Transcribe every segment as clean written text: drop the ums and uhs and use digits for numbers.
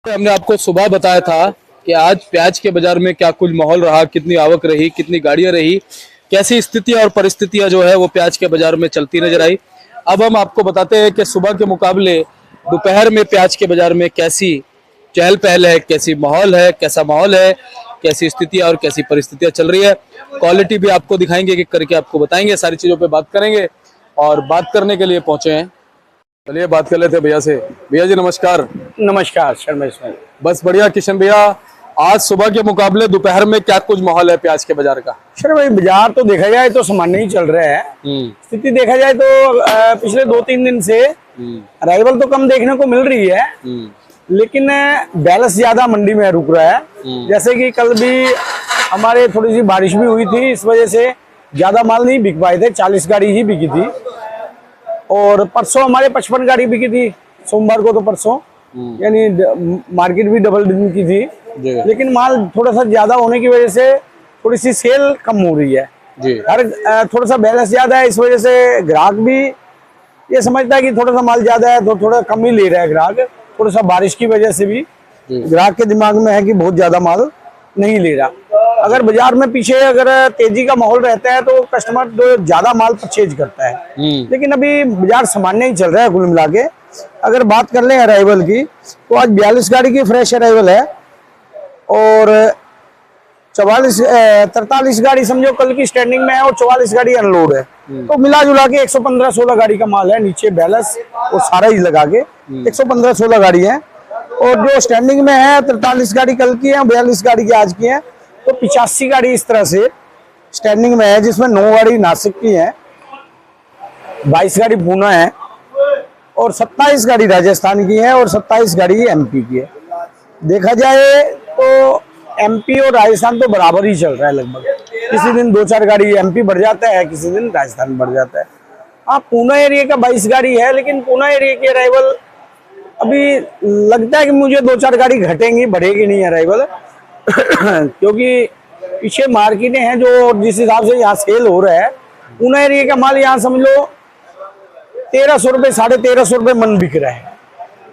हमने आपको सुबह बताया था कि आज प्याज के बाजार में क्या कुल माहौल रहा, कितनी आवक रही, कितनी गाड़ियां रही, कैसी स्थितियां और परिस्थितियां जो है वो प्याज के बाजार में चलती नजर आई। अब हम आपको बताते हैं कि सुबह के मुकाबले दोपहर में प्याज के बाजार में कैसी चहल पहल है, कैसी माहौल है, कैसा माहौल है, कैसी स्थितियां और कैसी परिस्थितियां चल रही है। क्वालिटी भी आपको दिखाएंगे, कि करके आपको बताएंगे, सारी चीजों पे बात करेंगे। और बात करने के लिए पहुंचे हैं, चलिए बात कर लेते हैं भैया से। भैया जी नमस्कार। नमस्कार शर्मा इसमाइल। बस बढ़िया किशन भैया, आज सुबह के मुकाबले दोपहर में क्या कुछ माहौल है प्याज के बाजार का? शर्मा भाई, बाजार तो देखा जाए तो सामान्य ही चल रहा है। स्थिति देखा जाए तो पिछले 2-3 दिन से अराइवल तो कम देखने को मिल रही है, लेकिन बैलेंस ज्यादा मंडी में रुक रहा है। जैसे कि कल भी हमारे थोड़ी सी बारिश भी हुई थी, इस वजह से ज्यादा माल नहीं बिक पाए थे, 40 गाड़ी ही बिकी थी। और परसों हमारे 55 गाड़ी बिकी थी, सोमवार को तो परसों, यानी मार्केट भी डबल दिन की थी। लेकिन माल थोड़ा सा ज्यादा होने की वजह से थोड़ी सी सेल कम हो रही है। हर थोड़ा सा बैलेंस ज्यादा है, इस वजह से ग्राहक भी ये समझता है कि थोड़ा सा माल ज्यादा है तो थोड़ा कम ही ले रहा है ग्राहक। थोड़ा सा बारिश की वजह से भी ग्राहक के दिमाग में है कि बहुत ज्यादा माल नहीं ले रहा। अगर बाजार में पीछे अगर तेजी का माहौल रहता है तो कस्टमर तो ज्यादा माल परचेज करता है, लेकिन अभी बाजार सामान्य ही चल रहा है कुल मिला के। अगर बात कर लें अराइवल की, तो आज 42 गाड़ी की फ्रेश अराइवल है और 43 गाड़ी समझो कल की स्टैंडिंग में है और 44 गाड़ी अनलोड है। तो मिला जुला के 115-16 गाड़ी का माल है, नीचे बैलेंस और सारा ही लगा के 115-16 गाड़ी है। और जो स्टैंडिंग में है 43 गाड़ी कल की है, 42 गाड़ी की आज की है, तो 85 गाड़ी इस तरह से स्टैंडिंग में है, जिसमें 9 गाड़ी नासिक की है, 22 गाड़ी पूना है और 27 गाड़ी राजस्थान की है और 27 गाड़ी एमपी की है। देखा जाए तो एमपी और राजस्थान तो बराबर ही चल रहा है लगभग। किसी दिन 2-4 गाड़ी एमपी बढ़ जाता है, किसी दिन राजस्थान बढ़ जाता है। हाँ, पूना एरिया का 22 गाड़ी है, लेकिन पूना एरिया की अराइवल अभी लगता है कि मुझे 2-4 गाड़ी घटेंगी, बढ़ेगी नहीं अराइवल क्योंकि पीछे मार्केटें हैं जो जिस हिसाब से यहाँ सेल हो रहा है। पूना एरिया का माल यहाँ समझ लो 1300 रुपये 1350 रुपये मन बिक रहा है,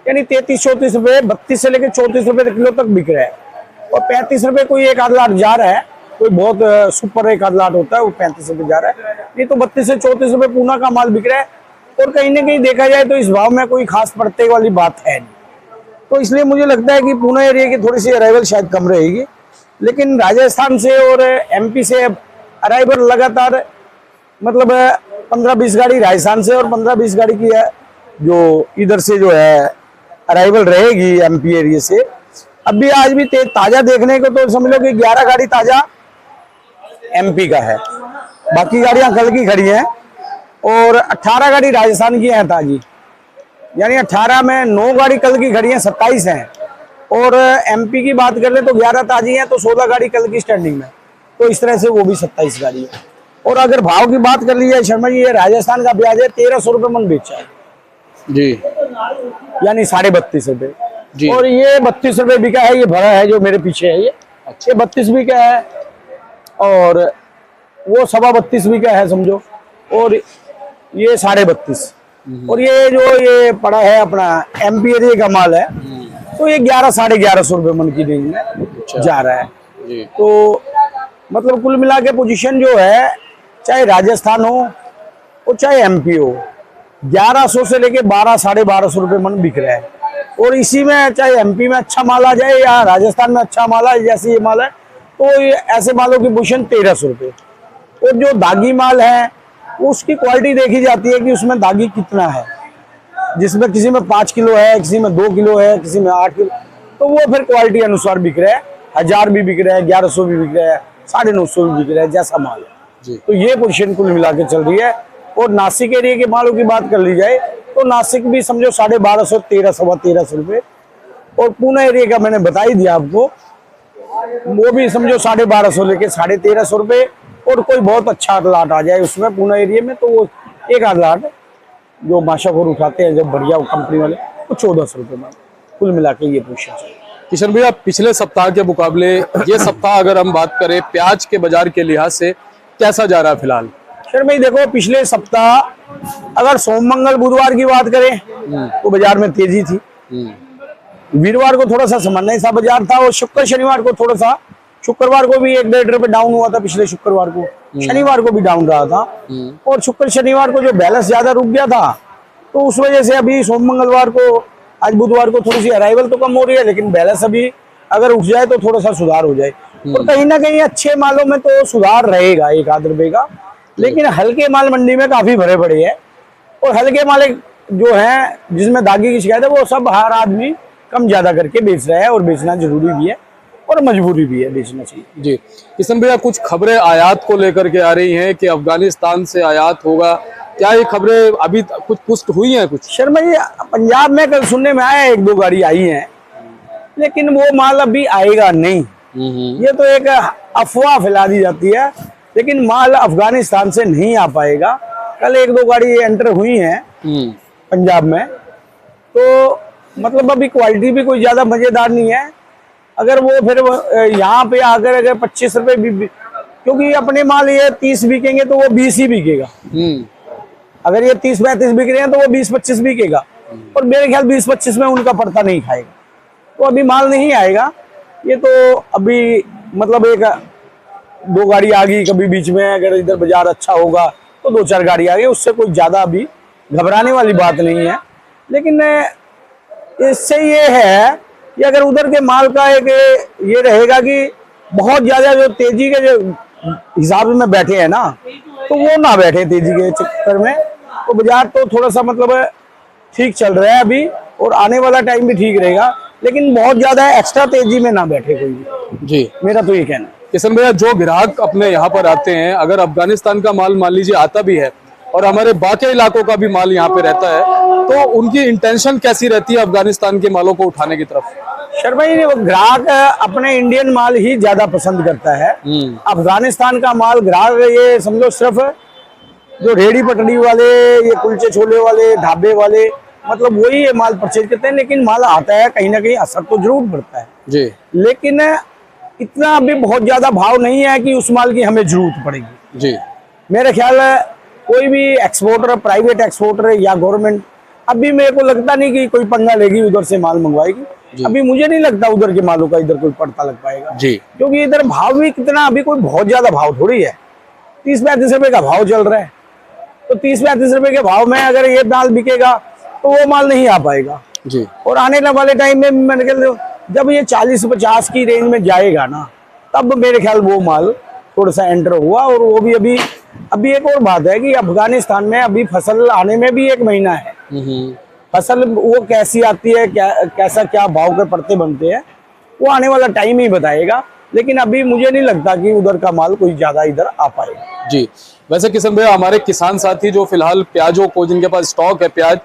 यानी 33-34 रुपये, 32 से लेकर 34 रुपये किलो तक बिक रहा है। और 35 रुपये कोई एक आध लाट जा रहा है, कोई बहुत सुपर एक आध लाट होता है वो 35 रुपये जा रहा है, नहीं तो 32 से 34 रुपये पूना का माल बिक रहा है। और कहीं ना कहीं देखा जाए तो इस भाव में कोई खास पड़ते वाली बात है नहीं, तो इसलिए मुझे लगता है कि पूना एरिया की थोड़ी सी अराइवल शायद कम रहेगी। लेकिन राजस्थान से और एमपी से अराइवल लगातार मतलब 15-20 गाड़ी राजस्थान से और 15-20 गाड़ी की है जो इधर से जो है अराइवल रहेगी एमपी एरिया से। अभी आज भी ताजा देखने को तो समझ लो कि 11 गाड़ी ताजा एमपी का है, बाकी गाड़ियां कल की खड़ी हैं और 18 गाड़ी राजस्थान की हैं ताजी, यानी 18 में 9 गाड़ी कल की खड़ी हैं, 27 हैं। और एमपी की बात कर ले तो 11 ताजी हैं, तो 16 गाड़ी कल की स्टैंडिंग में, तो इस तरह से वो भी 27 गाड़ी है। और अगर भाव की बात कर ली जाए शर्मा जी, ये राजस्थान का प्याज है 1300 रुपये मन बेचा है जी, यानी 32.5 रुपये। और ये 32 रुपये बिका है, ये भरा है जो मेरे पीछे है, ये 32 बिका है और वो 32.25 बिका है समझो, और ये 32.5। और ये जो ये पड़ा है अपना एमपी एरिया का माल है, तो ये 1100-1150 रुपये मन की रेंज में जा रहा है। तो मतलब कुल मिला के पोजीशन जो है, चाहे राजस्थान हो और चाहे एमपी हो, 1100 से लेके 1200-1250 रुपये मन बिक रहा है। और इसी में चाहे एमपी में अच्छा माल आ जाए या राजस्थान में अच्छा माल आए, जैसे ये माल है, तो ये ऐसे मालों की पोजीशन 1300 रुपये। और जो दागी माल है उसकी क्वालिटी देखी जाती है कि उसमें दागी कितना है, जिसमें किसी में 5 किलो है, किसी में 2 किलो है, किसी में 8 किलो, तो वो फिर क्वालिटी अनुसार बिक रहा है। 1000 भी बिक रहा है, 1100 भी बिक रहा है, 950 भी बिक रहा है, जैसा माल है। तो ये पोजीशन कुल मिला के चल रही है। और नासिक एरिया के मालों की बात कर ली जाए तो नासिक भी समझो 1250, 1300 रुपये। और पूना एरिया का मैंने बता ही दिया आपको, वो भी समझो 1250 लेके 1350 रुपये। और कोई बहुत अच्छा लाट आ जाए उसमें पूना एरिया में, तो वो एक आध लाट जो माशाखोर उठाते हैं जब बढ़िया कंपनी वाले, वो 1400 रुपये में कुल मिला के ये पोजीशन है। किशन भैया, पिछले सप्ताह के मुकाबले ये सप्ताह अगर हम बात करें प्याज के बाजार के लिहाज से कैसा जा रहा है फिलहाल? सर भाई देखो, पिछले सप्ताह अगर सोम मंगल बुधवार की बात करें तो बाजार में तेजी थी, वीरवार को थोड़ा सा सामान्य सा बाजार था और शुक्र शनिवार को थोड़ा सा, शुक्रवार को भी 1-1.5 रुपए डाउन हुआ था पिछले शुक्रवार को, शनिवार को भी डाउन रहा था और शुक्र शनिवार को जो बैलेंस ज्यादा रुक गया था तो उस वजह से अभी सोम मंगलवार को, आज बुधवार को थोड़ी सी अराइवल तो कम हो रही है, लेकिन बैलेंस अभी अगर उठ जाए तो थोड़ा सा सुधार हो जाए और कहीं ना कहीं अच्छे मालों में तो सुधार रहेगा 1-8 रुपए का, लेकिन हल्के माल मंडी में काफी भरे पड़े हैं और हल्के माल जो है जिसमें दागी की शिकायत है वो सब हर आदमी कम ज्यादा करके बेच रहा है और बेचना जरूरी भी है और मजबूरी भी है, बेचना चाहिए। जी किशन भैया, कुछ खबरें आयात को लेकर के आ रही हैं कि अफगानिस्तान से आयात होगा, क्या ये खबरें अभी कुछ पुष्ट हुई हैं? कुछ शर्मा जी, पंजाब में कल सुनने में आया 1-2 गाड़ी आई है, लेकिन वो माल अभी आएगा नहीं। ये तो एक अफवाह फैला दी जाती है, लेकिन माल अफगानिस्तान से नहीं आ पाएगा। कल 1-2 गाड़ी एंटर हुई हैं पंजाब में, तो मतलब अभी क्वालिटी भी कोई ज्यादा मजेदार नहीं है। अगर वो फिर यहाँ पे आकर अगर 25 रुपए भी, क्योंकि अपने माल ये 30 बिकेंगे तो वो 20 ही बिकेगा। अगर ये 30-35 बिक रहे हैं तो वो 20-25 बिकेगा और मेरे ख्याल 20-25 में उनका पड़ता नहीं खाएगा, तो अभी माल नहीं आएगा। ये तो अभी मतलब 1-2 गाड़ी आ गई कभी बीच में, अगर इधर बाजार अच्छा होगा तो 2-4 गाड़ी आ गई, उससे कोई ज्यादा अभी घबराने वाली बात नहीं है। लेकिन इससे ये है कि अगर उधर के माल का एक ये रहेगा कि बहुत ज्यादा जो तेजी के जो हिसाब में बैठे हैं ना, तो वो ना बैठे तेजी के चक्कर में, तो बाजार तो थोड़ा सा मतलब ठीक चल रहा है अभी और आने वाला टाइम भी ठीक रहेगा, लेकिन बहुत ज्यादा एक्स्ट्रा तेजी में ना बैठे कोई भी। जी मेरा तो ये कहना है। किशन भैया, जो ग्राहक अपने यहाँ पर आते हैं, अगर अफगानिस्तान का माल मान लीजिए आता भी है और हमारे बाकी इलाकों का भी माल यहाँ पे रहता है, तो उनकी इंटेंशन कैसी रहती है अफगानिस्तान के मालों को उठाने की तरफ? शर्मा जी, वो ग्राहक अपने इंडियन माल ही ज्यादा पसंद करता है। अफगानिस्तान का माल ग्राहक ये समझो सिर्फ जो रेहड़ी पटड़ी वाले, ये कुलचे छोले वाले, ढाबे वाले, मतलब वही ये माल परचेज करते हैं। लेकिन माल आता है, कहीं ना कहीं असर तो जरूर पड़ता है जी, लेकिन इतना अभी बहुत ज्यादा भाव नहीं है कि उस माल की हमें जरूरत पड़ेगी जी। मेरे ख्याल कोई भी एक्सपोर्टर, प्राइवेट एक्सपोर्टर या गवर्नमेंट, अभी मेरे को लगता नहीं कि कोई पंगा लेगी उधर से माल मंगवाएगी। अभी मुझे नहीं लगता उधर के मालों का इधर कोई पड़ता लग पाएगा जी, क्योंकि इधर भाव भी कितना, अभी कोई बहुत ज्यादा भाव थोड़ी है, 30-35 रुपए का भाव चल रहा है। तो 30-35 रुपए के भाव में अगर ये माल बिकेगा तो वो माल नहीं आ पाएगा जी। और आने वाले टाइम में मैंने ख्याल जब ये 40-50 की रेंज में जाएगा ना, तब मेरे ख्याल वो माल थोड़ा सा एंटर हुआ। और वो भी अभी एक और बात है कि अफगानिस्तान में अभी फसल आने में भी 1 महीना है। फसल वो कैसी आती है, कैसा क्या भाव के पड़ते बनते हैं, वो आने वाला टाइम ही बताएगा। लेकिन अभी मुझे नहीं लगता कि उधर का माल कोई ज्यादा इधर आ पाएगा जी। वैसे किशन भैया, हमारे किसान साथी जो फिलहाल प्याजों को, जिनके पास स्टॉक है, प्याज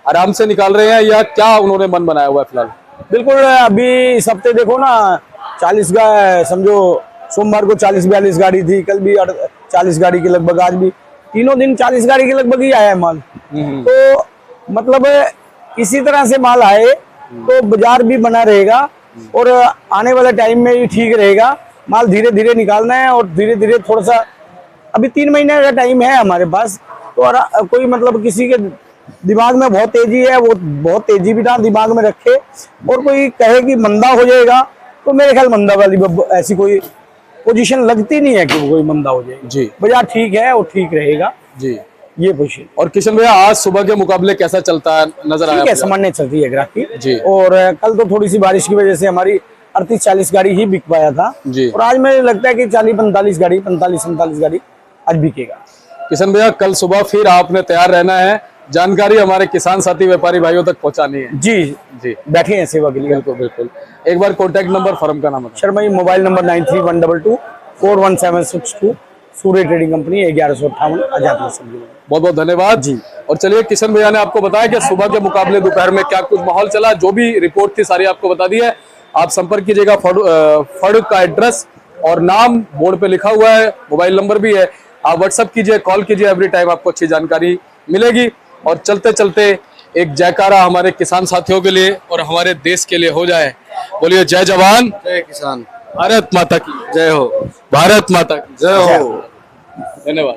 आराम से निकाल रहे हैं या क्या उन्होंने मन बनाया हुआ है फिलहाल? बिल्कुल, अभी इस हफ्ते देखो ना 40 का, समझो सोमवार को 40-42 गाड़ी थी, कल भी 40 गाड़ी के लगभग, आज भी तीनों दिन 40 गाड़ी के लगभग ही आया है माल। तो मतलब इसी तरह से माल आए तो बाजार भी बना रहेगा और आने वाले टाइम में भी ठीक रहेगा। माल धीरे धीरे निकालना है और धीरे धीरे थोड़ा सा, अभी 3 महीने का टाइम है हमारे पास, तो कोई मतलब किसी के दिमाग में बहुत तेजी है, वो बहुत तेजी भी ना दिमाग में रखे, और कोई कहे कि मंदा हो जाएगा, तो मेरे ख्याल मंदा वाली ऐसी कोई पोजीशन लगती नहीं है कि कोई मंदा हो जाएगी जी। बाजार ठीक है और ठीक रहेगा जी, ये पोजीशन। और किशन भैया, आज सुबह के मुकाबले कैसा चलता है, नजर आया? सामान्य चलती है ग्राहकी जी। और कल तो थोड़ी सी बारिश की वजह से हमारी 38-40 गाड़ी ही बिक पाया था जी। और आज मुझे लगता है कि 40-45 गाड़ी, 45-47 गाड़ी आज बिकेगा। किशन भैया, कल सुबह फिर आपने तैयार रहना है, जानकारी हमारे किसान साथी व्यापारी भाइयों तक पहुंचानी है जी जी। बैठे हैं सेवा के लिए। बिल्कुल बिल्कुल। एक बार कॉन्टैक्ट नंबर, फर्म का नाम बताएं। शर्मा जी, मोबाइल नंबर 93-122-41762, सूर्य ट्रेडिंग कंपनी, 1158 आजाद सब्जी। बहुत बहुत धन्यवाद जी। और चलिए, किशन भैया ने आपको बताया कि सुबह के मुकाबले दोपहर में क्या कुछ माहौल चला, जो भी रिपोर्ट थी सारी आपको बता दी है। आप संपर्क कीजिएगा, फड़ का एड्रेस और नाम बोर्ड पे लिखा हुआ है, मोबाइल नंबर भी है। आप व्हाट्सअप कीजिए, कॉल कीजिए, एवरी टाइम आपको अच्छी जानकारी मिलेगी। और चलते चलते एक जयकारा हमारे किसान साथियों के लिए और हमारे देश के लिए हो जाए। बोलिए, जय जवान जय किसान, भारत माता की जय हो, भारत माता की जय हो। धन्यवाद।